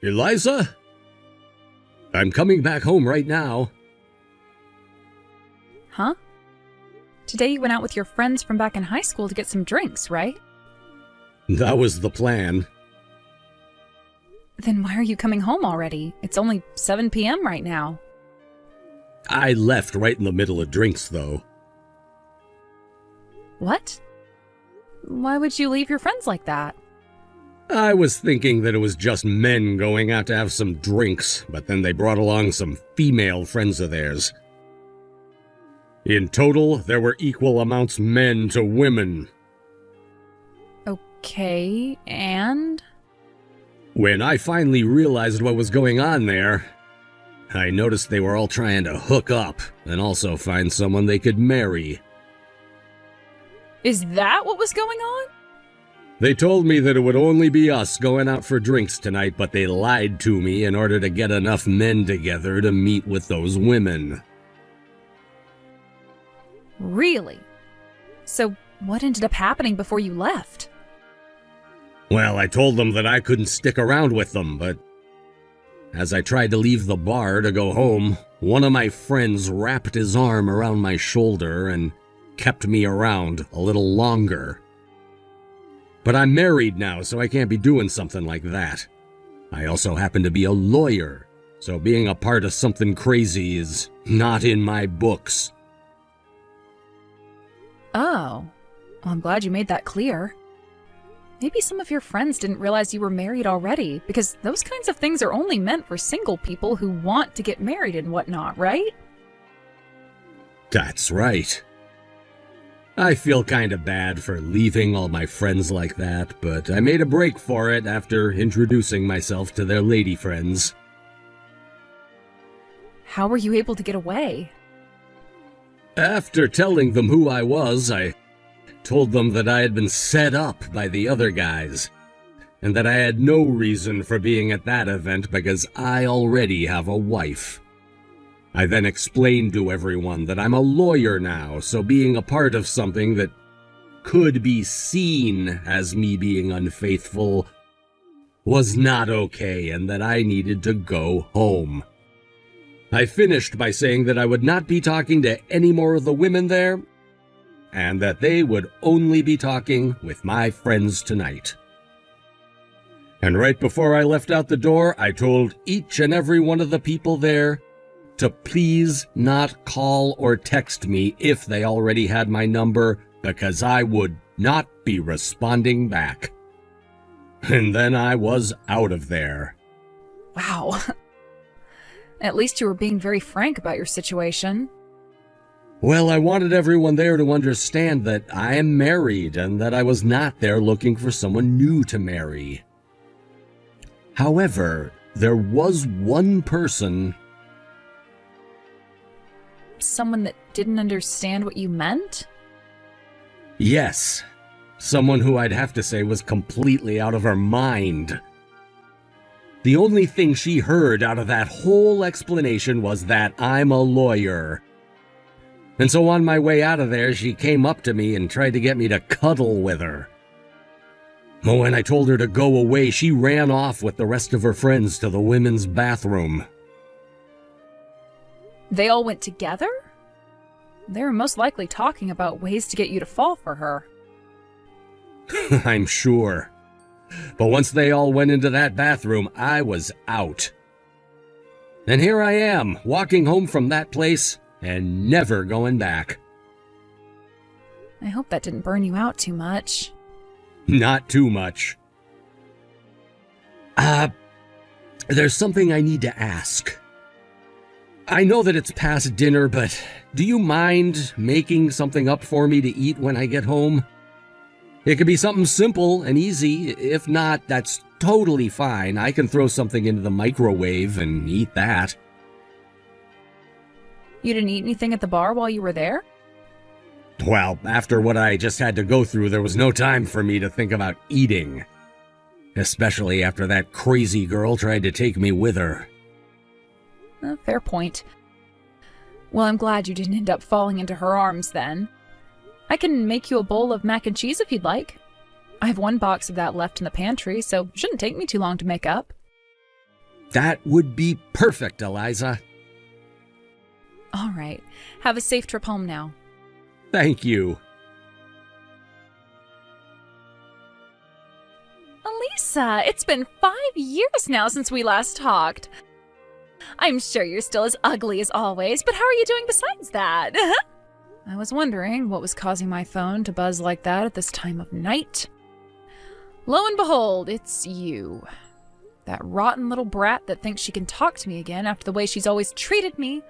Eliza? I'm coming back home right now. Huh? Today you went out with your friends from back in high school to get some drinks, right? That was the plan. Then why are you coming home already? It's only 7 p.m. right now. I left right in the middle of drinks, though. What? Why would you leave your friends like that? I was thinking that it was just men going out to have some drinks, but then they brought along some female friends of theirs. In total, there were equal amounts men to women. Okay, and? When I finally realized what was going on there, I noticed they were all trying to hook up and also find someone they could marry. Is that what was going on? They told me that it would only be us going out for drinks tonight, but they lied to me in order to get enough men together to meet with those women. Really? So what ended up happening before you left? Well, I told them that I couldn't stick around with them, but as I tried to leave the bar to go home, one of my friends wrapped his arm around my shoulder and kept me around a little longer. But I'm married now, so I can't be doing something like that. I also happen to be a lawyer, so being a part of something crazy is not in my books. Oh, well, I'm glad you made that clear. Maybe some of your friends didn't realize you were married already, because those kinds of things are only meant for single people who want to get married and whatnot, right? That's right. I feel kinda bad for leaving all my friends like that, but I made a break for it after introducing myself to their lady friends. How were you able to get away? After telling them who I was, I told them that I had been set up by the other guys, and that I had no reason for being at that event because I already have a wife. I then explained to everyone that I'm a lawyer now, so being a part of something that could be seen as me being unfaithful was not okay and that I needed to go home. I finished by saying that I would not be talking to any more of the women there, and that they would only be talking with my friends tonight. And right before I left out the door, I told each and every one of the people there to please not call or text me if they already had my number, because I would not be responding back. And then I was out of there. Wow. At least you were being very frank about your situation. Well, I wanted everyone there to understand that I am married and that I was not there looking for someone new to marry. However, there was one person... Someone that didn't understand what you meant? Yes. Someone who I'd have to say was completely out of her mind. The only thing she heard out of that whole explanation was that I'm a lawyer. And so on my way out of there, she came up to me and tried to get me to cuddle with her. But when I told her to go away, she ran off with the rest of her friends to the women's bathroom. They all went together? They were most likely talking about ways to get you to fall for her. I'm sure. But once they all went into that bathroom, I was out. And here I am, walking home from that place and never going back. I hope that didn't burn you out too much. Not too much. There's something I need to ask. I know that it's past dinner, but do you mind making something up for me to eat when I get home? It could be something simple and easy. If not, that's totally fine. I can throw something into the microwave and eat that. You didn't eat anything at the bar while you were there? Well, after what I just had to go through, there was no time for me to think about eating. Especially after that crazy girl tried to take me with her. Fair point. Well, I'm glad you didn't end up falling into her arms then. I can make you a bowl of mac and cheese if you'd like. I have one box of that left in the pantry, so it shouldn't take me too long to make up. That would be perfect, Eliza. All right. Have a safe trip home now. Thank you. Elisa, it's been 5 years now since we last talked. I'm sure you're still as ugly as always, but how are you doing besides that? I was wondering what was causing my phone to buzz like that at this time of night. Lo and behold, it's you. That rotten little brat that thinks she can talk to me again after the way she's always treated me,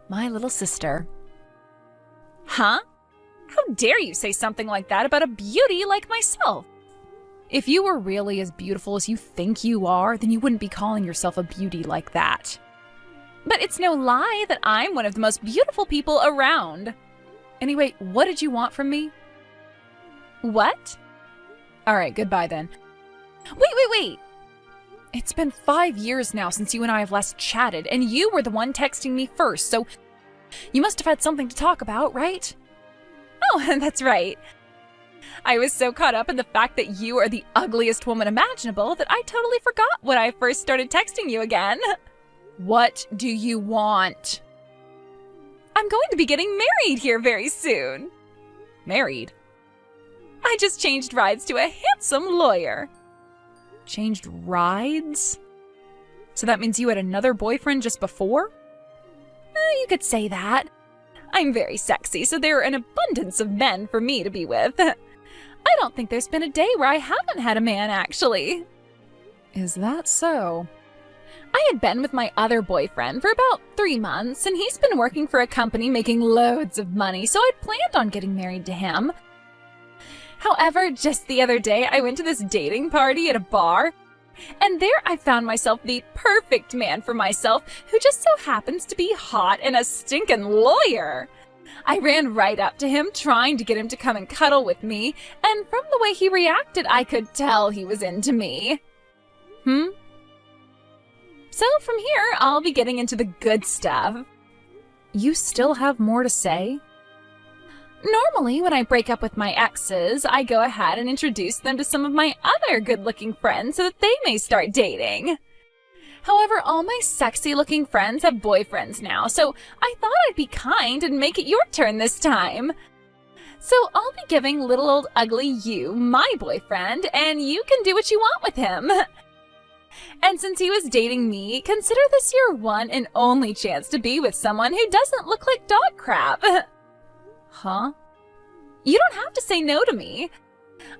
my little sister. Huh? How dare you say something like that about a beauty like myself? If you were really as beautiful as you think you are, then you wouldn't be calling yourself a beauty like that. But it's no lie that I'm one of the most beautiful people around. Anyway, what did you want from me? What? Alright, goodbye then. Wait! It's been 5 years now since you and I have last chatted, and you were the one texting me first, so you must have had something to talk about, right? Oh, that's right. I was so caught up in the fact that you are the ugliest woman imaginable that I totally forgot when I first started texting you again. What do you want? I'm going to be getting married here very soon. Married? I just changed rides to a handsome lawyer. Changed rides? So that means you had another boyfriend just before? You could say that. I'm very sexy, so there are an abundance of men for me to be with. I don't think there's been a day where I haven't had a man, actually. Is that so? I had been with my other boyfriend for about 3 months, and he's been working for a company making loads of money, so I'd planned on getting married to him. However, just the other day, I went to this dating party at a bar, and there I found myself the perfect man for myself, who just so happens to be hot and a stinking lawyer. I ran right up to him, trying to get him to come and cuddle with me, and from the way he reacted, I could tell he was into me. So from here, I'll be getting into the good stuff. You still have more to say? Normally, when I break up with my exes, I go ahead and introduce them to some of my other good-looking friends so that they may start dating. However, all my sexy-looking friends have boyfriends now, so I thought I'd be kind and make it your turn this time. So I'll be giving little old ugly you my boyfriend, and you can do what you want with him. And since he was dating me, consider this your one and only chance to be with someone who doesn't look like dog crap. Huh? You don't have to say no to me.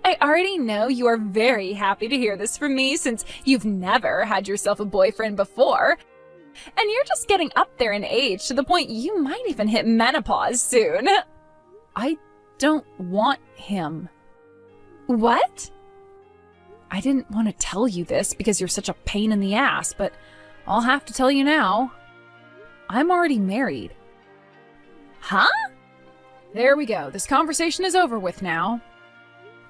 I already know you are very happy to hear this from me since you've never had yourself a boyfriend before. And you're just getting up there in age to the point you might even hit menopause soon. I don't want him. What? I didn't want to tell you this because you're such a pain in the ass, but I'll have to tell you now. I'm already married. Huh? There we go. This conversation is over with now.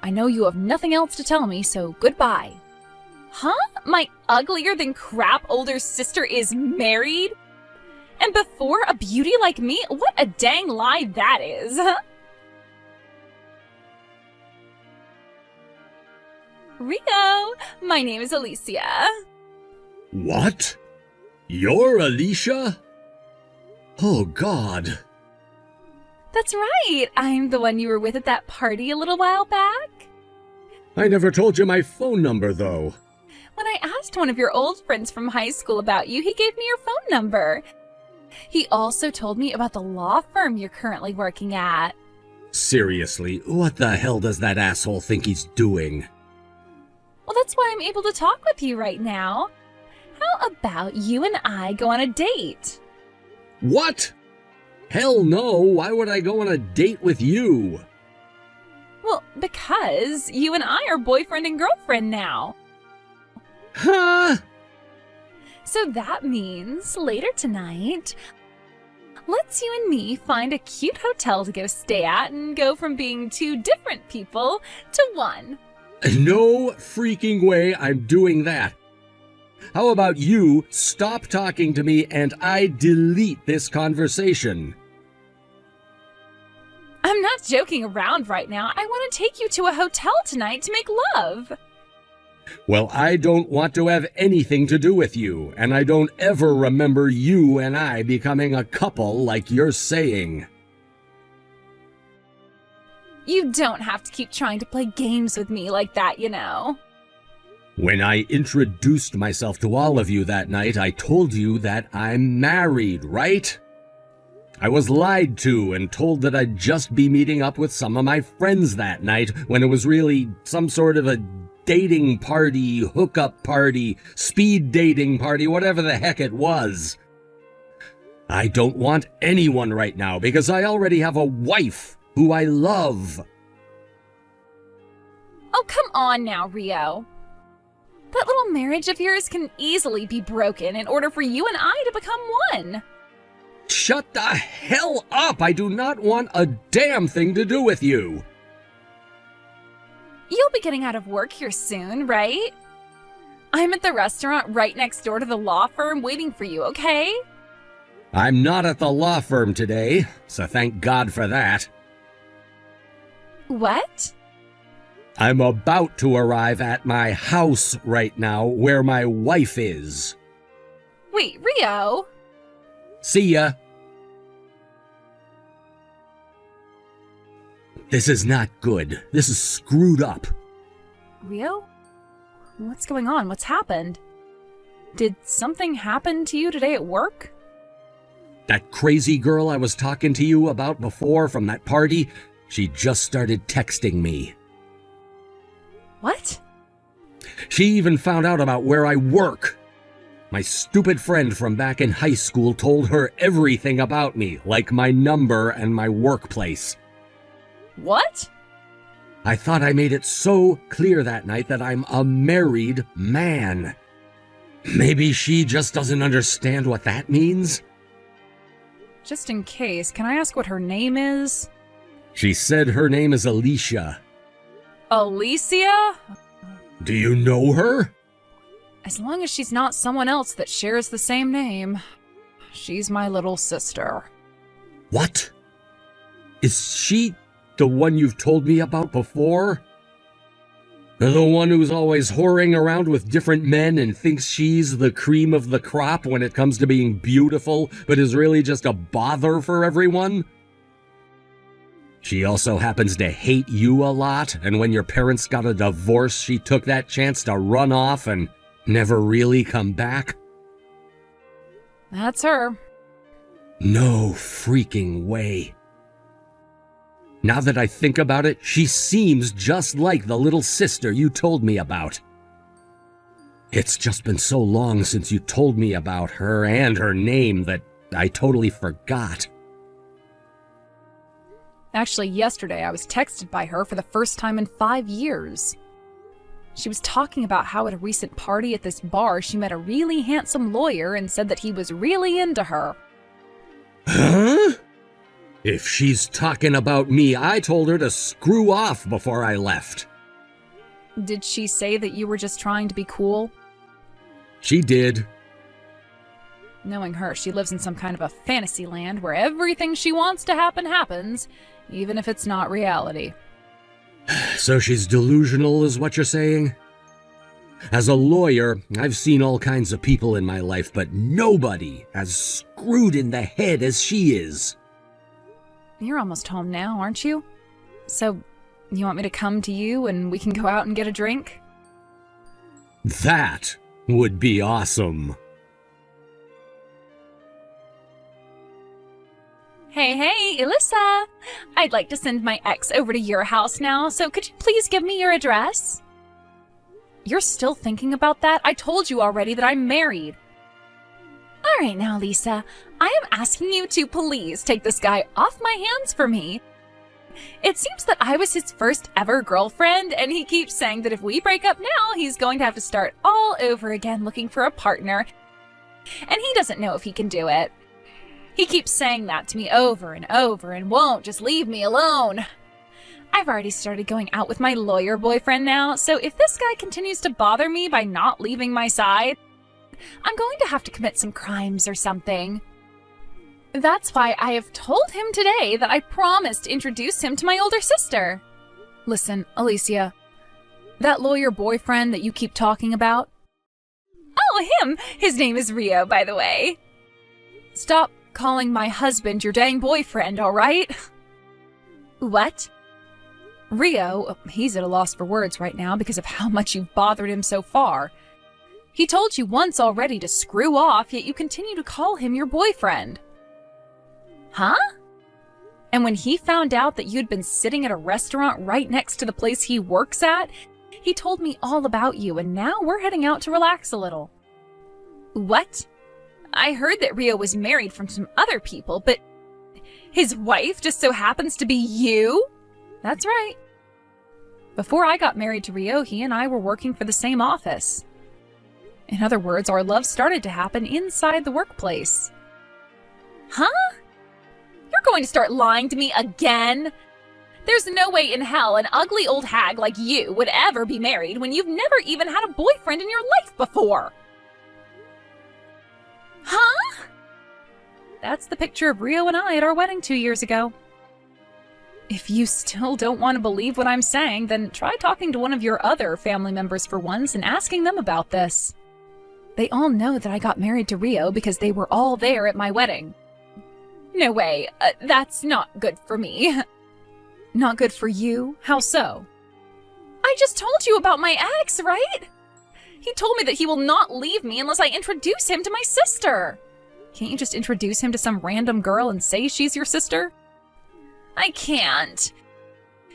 I know you have nothing else to tell me, so goodbye. Huh? My uglier than crap older sister is married? And before a beauty like me? What a dang lie that is. Rio, my name is Alicia. What? You're Alicia? Oh, God. That's right. I'm the one you were with at that party a little while back. I never told you my phone number, though. When I asked one of your old friends from high school about you, he gave me your phone number. He also told me about the law firm you're currently working at. Seriously, what the hell does that asshole think he's doing? Well, that's why I'm able to talk with you right now. How about you and I go on a date? What? Hell no, why would I go on a date with you? Well, because you and I are boyfriend and girlfriend now. Huh? So that means later tonight, let's you and me find a cute hotel to go stay at and go from being two different people to one. No freaking way I'm doing that. How about you stop talking to me and I delete this conversation? I'm not joking around right now. I want to take you to a hotel tonight to make love. Well, I don't want to have anything to do with you, and I don't ever remember you and I becoming a couple like you're saying. You don't have to keep trying to play games with me like that, you know. When I introduced myself to all of you that night, I told you that I'm married, right? I was lied to and told that I'd just be meeting up with some of my friends that night when it was really some sort of a dating party, hookup party, speed dating party, whatever the heck it was. I don't want anyone right now because I already have a wife who I love. Oh, come on now, Rio. That little marriage of yours can easily be broken in order for you and I to become one. Shut the hell up! I do not want a damn thing to do with you! You'll be getting out of work here soon, right? I'm at the restaurant right next door to the law firm waiting for you, okay? I'm not at the law firm today, so thank God for that. What? I'm about to arrive at my house right now where my wife is. Wait, Rio? See ya. This is not good. This is screwed up. Rio? What's going on? What's happened? Did something happen to you today at work? That crazy girl I was talking to you about before from that party, she just started texting me. What? She even found out about where I work. My stupid friend from back in high school told her everything about me, like my number and my workplace. What? I thought I made it so clear that night that I'm a married man. Maybe she just doesn't understand what that means? Just in case, can I ask what her name is? She said her name is Alicia. Alicia? Do you know her? As long as she's not someone else that shares the same name. She's my little sister. What? Is she the one you've told me about before? The one who's always whoring around with different men and thinks she's the cream of the crop when it comes to being beautiful, but is really just a bother for everyone? She also happens to hate you a lot, and when your parents got a divorce, she took that chance to run off and never really come back? That's her. No freaking way. Now that I think about it, she seems just like the little sister you told me about. It's just been so long since you told me about her and her name that I totally forgot. Actually, yesterday I was texted by her for the first time in 5 years. She was talking about how at a recent party at this bar she met a really handsome lawyer and said that he was really into her. Huh? If she's talking about me, I told her to screw off before I left. Did she say that you were just trying to be cool? She did. Knowing her, she lives in some kind of a fantasy land where everything she wants to happen happens, even if it's not reality. So she's delusional, is what you're saying? As a lawyer, I've seen all kinds of people in my life, but nobody as screwed in the head as she is. You're almost home now, aren't you? So, you want me to come to you and we can go out and get a drink? That would be awesome. Hey, Alyssa! I'd like to send my ex over to your house now, so could you please give me your address? You're still thinking about that? I told you already that I'm married. All right now, Lisa. I am asking you to please take this guy off my hands for me. It seems that I was his first ever girlfriend, and he keeps saying that if we break up now, he's going to have to start all over again looking for a partner. And he doesn't know if he can do it. He keeps saying that to me over and over and won't just leave me alone. I've already started going out with my lawyer boyfriend now, so if this guy continues to bother me by not leaving my side, I'm going to have to commit some crimes or something. That's why I have told him today that I promised to introduce him to my older sister. Listen, Alicia, That lawyer boyfriend that you keep talking about? Oh, him! His name is Rio, by the way. Stop calling my husband your dang boyfriend, all right? What? Rio, he's at a loss for words right now because of how much you've bothered him so far. He told you once already to screw off, yet you continue to call him your boyfriend. Huh? And when he found out that you'd been sitting at a restaurant right next to the place he works at, he told me all about you, and now we're heading out to relax a little. What? I heard that Rio was married from some other people, but his wife just so happens to be you? That's right. Before I got married to Rio, he and I were working for the same office. In other words, our love started to happen inside the workplace. Huh? You're going to start lying to me again? There's no way in hell an ugly old hag like you would ever be married when you've never even had a boyfriend in your life before. Huh? That's the picture of Rio and I at our wedding 2 years ago. If you still don't want to believe what I'm saying, then try talking to one of your other family members for once and asking them about this. They all know that I got married to Rio because they were all there at my wedding. No way, that's not good for me. Not good for you? How so? I just told you about my ex, right? He told me that he will not leave me unless I introduce him to my sister. Can't you just introduce him to some random girl and say she's your sister? I can't.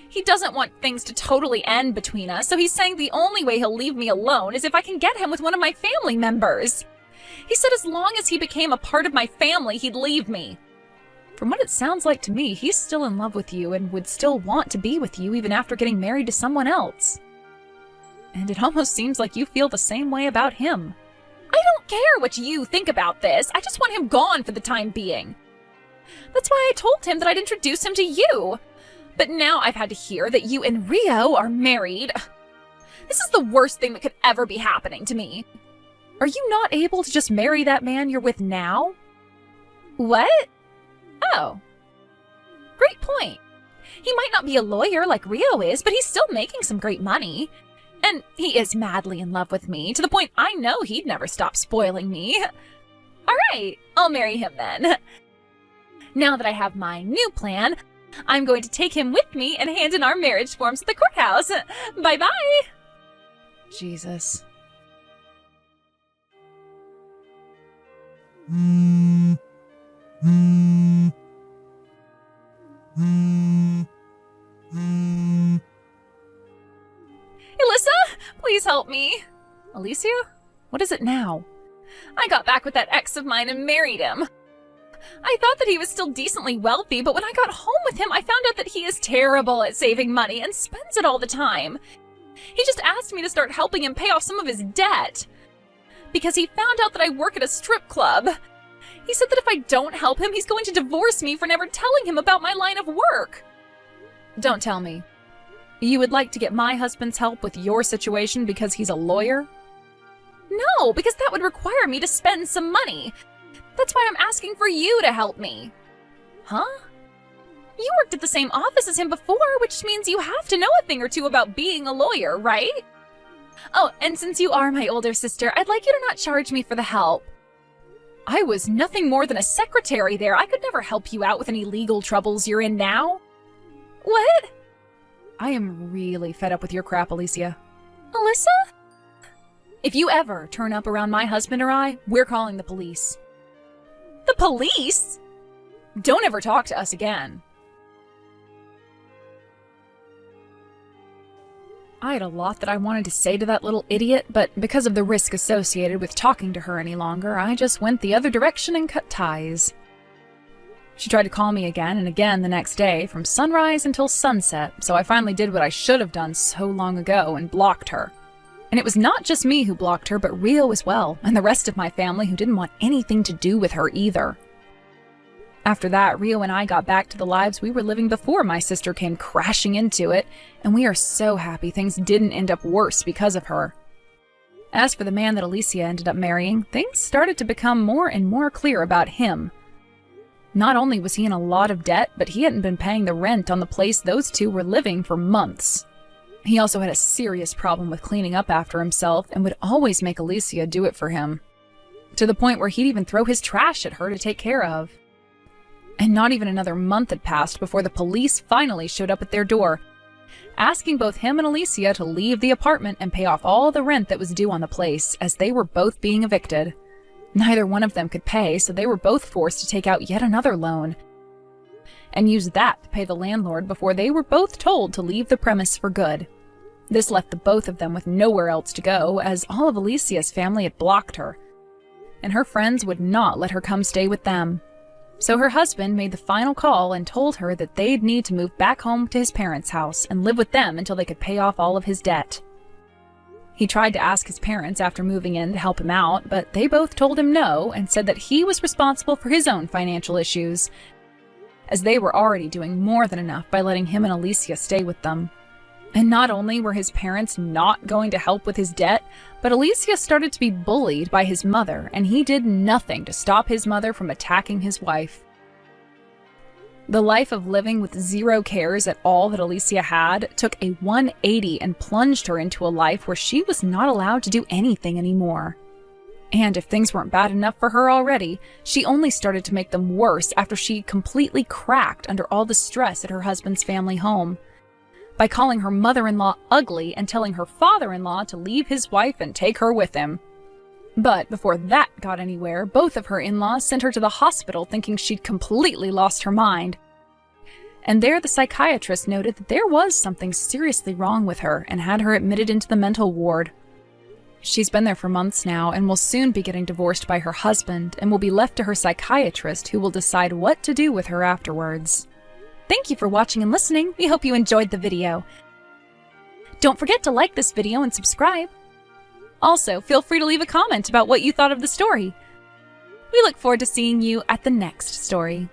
He doesn't want things to totally end between us, so he's saying the only way he'll leave me alone is if I can get him with one of my family members. He said as long as he became a part of my family, he'd leave me. From what it sounds like to me, he's still in love with you and would still want to be with you even after getting married to someone else. And it almost seems like you feel the same way about him. I don't care what you think about this. I just want him gone for the time being. That's why I told him that I'd introduce him to you. But now I've had to hear that you and Rio are married. This is the worst thing that could ever be happening to me. Are you not able to just marry that man you're with now? What? Oh. Great point. He might not be a lawyer like Rio is, but he's still making some great money. And he is madly in love with me, to the point I know he'd never stop spoiling me. All right, I'll marry him then. Now that I have my new plan, I'm going to take him with me and hand in our marriage forms at the courthouse. Bye-bye. Jesus. Alyssa, please help me. Alicia? What is it now? I got back with that ex of mine and married him. I thought that he was still decently wealthy, but when I got home with him, I found out that he is terrible at saving money and spends it all the time. He just asked me to start helping him pay off some of his debt. Because he found out that I work at a strip club. He said that if I don't help him, he's going to divorce me for never telling him about my line of work. Don't tell me. You would like to get my husband's help with your situation because he's a lawyer? No, because that would require me to spend some money. That's why I'm asking for you to help me. Huh? You worked at the same office as him before, which means you have to know a thing or two about being a lawyer, right? Oh, and since you are my older sister, I'd like you to not charge me for the help. I was nothing more than a secretary there. I could never help you out with any legal troubles you're in now. What? I am really fed up with your crap, Alicia. Alyssa? If you ever turn up around my husband or I, we're calling the police. The police? Don't ever talk to us again. I had a lot that I wanted to say to that little idiot, but because of the risk associated with talking to her any longer, I just went the other direction and cut ties. She tried to call me again and again the next day, from sunrise until sunset, so I finally did what I should have done so long ago and blocked her. And it was not just me who blocked her, but Rio as well, and the rest of my family who didn't want anything to do with her either. After that, Rio and I got back to the lives we were living before my sister came crashing into it, and we are so happy things didn't end up worse because of her. As for the man that Alicia ended up marrying, things started to become more and more clear about him. Not only was he in a lot of debt, but he hadn't been paying the rent on the place those two were living for months. He also had a serious problem with cleaning up after himself and would always make Alicia do it for him, to the point where he'd even throw his trash at her to take care of. And not even another month had passed before the police finally showed up at their door, asking both him and Alicia to leave the apartment and pay off all the rent that was due on the place, as they were both being evicted. Neither one of them could pay, so they were both forced to take out yet another loan and use that to pay the landlord before they were both told to leave the premise for good. This left the both of them with nowhere else to go, as all of Alicia's family had blocked her, and her friends would not let her come stay with them. So her husband made the final call and told her that they'd need to move back home to his parents' house and live with them until they could pay off all of his debt. He tried to ask his parents after moving in to help him out, but they both told him no and said that he was responsible for his own financial issues, as they were already doing more than enough by letting him and Alicia stay with them. And not only were his parents not going to help with his debt, but Alicia started to be bullied by his mother, and he did nothing to stop his mother from attacking his wife. The life of living with zero cares at all that Alicia had took a 180 and plunged her into a life where she was not allowed to do anything anymore. And if things weren't bad enough for her already, she only started to make them worse after she completely cracked under all the stress at her husband's family home, by calling her mother-in-law ugly and telling her father-in-law to leave his wife and take her with him. But before that got anywhere, both of her in-laws sent her to the hospital thinking she'd completely lost her mind. And there the psychiatrist noted that there was something seriously wrong with her and had her admitted into the mental ward. She's been there for months now and will soon be getting divorced by her husband and will be left to her psychiatrist, who will decide what to do with her afterwards. Thank you for watching and listening. We hope you enjoyed the video. Don't forget to like this video and subscribe. Also, feel free to leave a comment about what you thought of the story. We look forward to seeing you at the next story.